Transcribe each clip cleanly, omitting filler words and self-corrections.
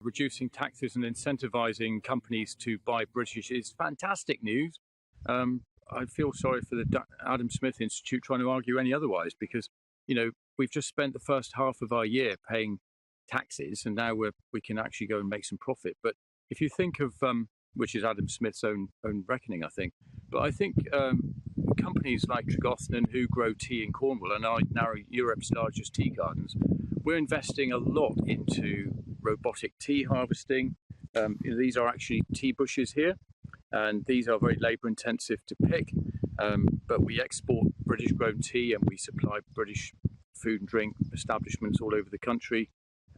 reducing taxes and incentivising companies to buy British is fantastic news. I feel sorry for the Adam Smith Institute trying to argue any otherwise, because, we've just spent the first half of our year paying taxes, and now we can actually go and make some profit. But if you think of, which is Adam Smith's own reckoning, I think, but I think companies like Tregothnan, who grow tea in Cornwall and are now Europe's largest tea gardens, we're investing a lot into robotic tea harvesting. These are actually tea bushes here, and these are very labour intensive to pick, but we export British grown tea and we supply British food and drink establishments all over the country.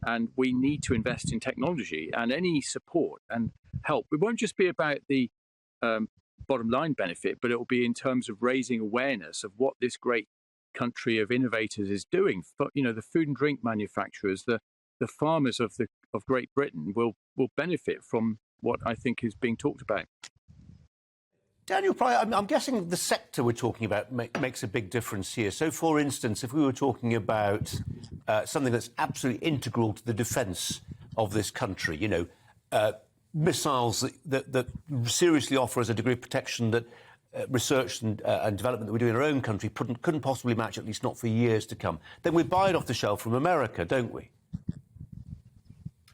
And we need to invest in technology, and any support and help. It won't just be about the bottom line benefit, but it will be in terms of raising awareness of what this great country of innovators is doing. But the food and drink manufacturers, the farmers of Great Britain will benefit from what I think is being talked about. Daniel, I'm guessing the sector we're talking about makes a big difference here. So, for instance, if we were talking about something that's absolutely integral to the defence of this country, missiles that seriously offer us a degree of protection that research and development that we do in our own country couldn't possibly match, at least not for years to come, then we buy it off the shelf from America, don't we?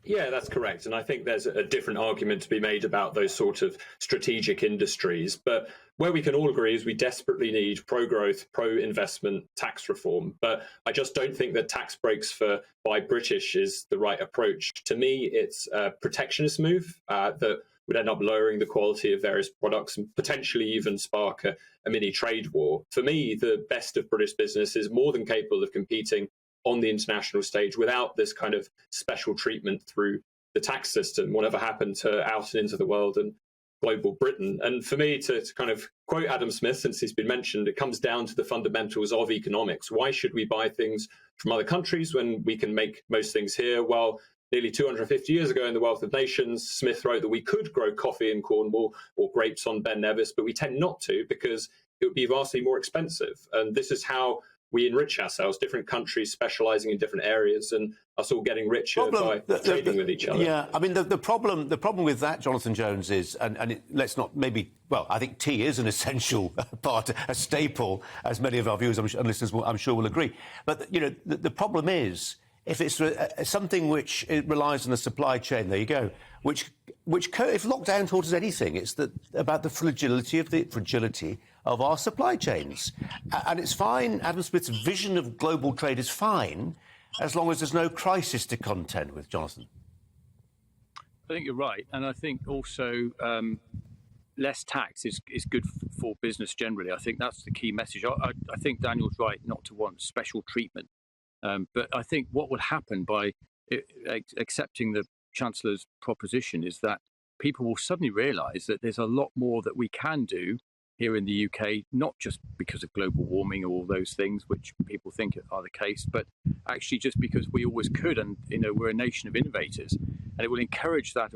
Yeah, that's correct. And I think there's a different argument to be made about those sort of strategic industries. But where we can all agree is we desperately need pro-growth, pro-investment tax reform. But I just don't think that tax breaks for Buy British is the right approach. To me, it's a protectionist move that would end up lowering the quality of various products and potentially even spark a mini trade war. For me, the best of British business is more than capable of competing on the international stage without this kind of special treatment through the tax system, whatever happened to out and into the world and global Britain. And for me, to kind of quote Adam Smith, since he's been mentioned, it comes down to the fundamentals of economics. Why should we buy things from other countries when we can make most things here? Well, nearly 250 years ago in The Wealth of Nations, Smith wrote that we could grow coffee in Cornwall or grapes on Ben Nevis, but we tend not to because it would be vastly more expensive. And this is how we enrich ourselves, different countries specialising in different areas and us all getting richer by trading with each other. Yeah, I mean, the problem with that, Jonathan Jones, is, let's not maybe, well, I think tea is an essential part, a staple, as many of our viewers and listeners I'm sure will agree. But, the problem is, if it's something which relies on the supply chain, there you go, if lockdown taught us anything, it's about the fragility of our supply chains. And it's fine, Adam Smith's vision of global trade is fine, as long as there's no crisis to contend with, Jonathan. I think you're right. And I think also less tax is good for business generally. I think that's the key message. I think Daniel's right not to want special treatment. But I think what will happen by accepting the Chancellor's proposition is that people will suddenly realise that there's a lot more that we can do here in the UK, not just because of global warming or all those things which people think are the case, but actually just because we always could, and we're a nation of innovators, and it will encourage that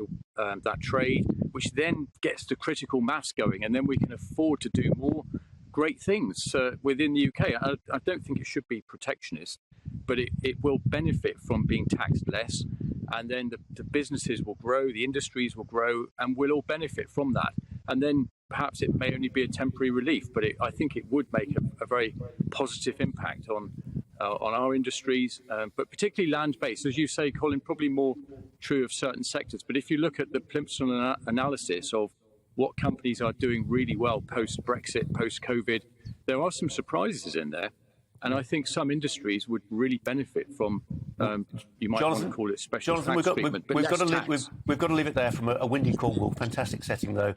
trade, which then gets the critical mass going, and then we can afford to do more great things within the UK. I don't think it should be protectionist, but it will benefit from being taxed less, and then the businesses will grow, the industries will grow, and we'll all benefit from that. And then perhaps it may only be a temporary relief, but I think it would make a very positive impact on our industries, but particularly land-based. As you say, Colin, probably more true of certain sectors. But if you look at the Plimsoll analysis of what companies are doing really well post-Brexit, post-COVID, there are some surprises in there. And I think some industries would really benefit from, you might want to call it special tax treatment. We've got to leave it there from a windy Cornwall. Fantastic setting, though.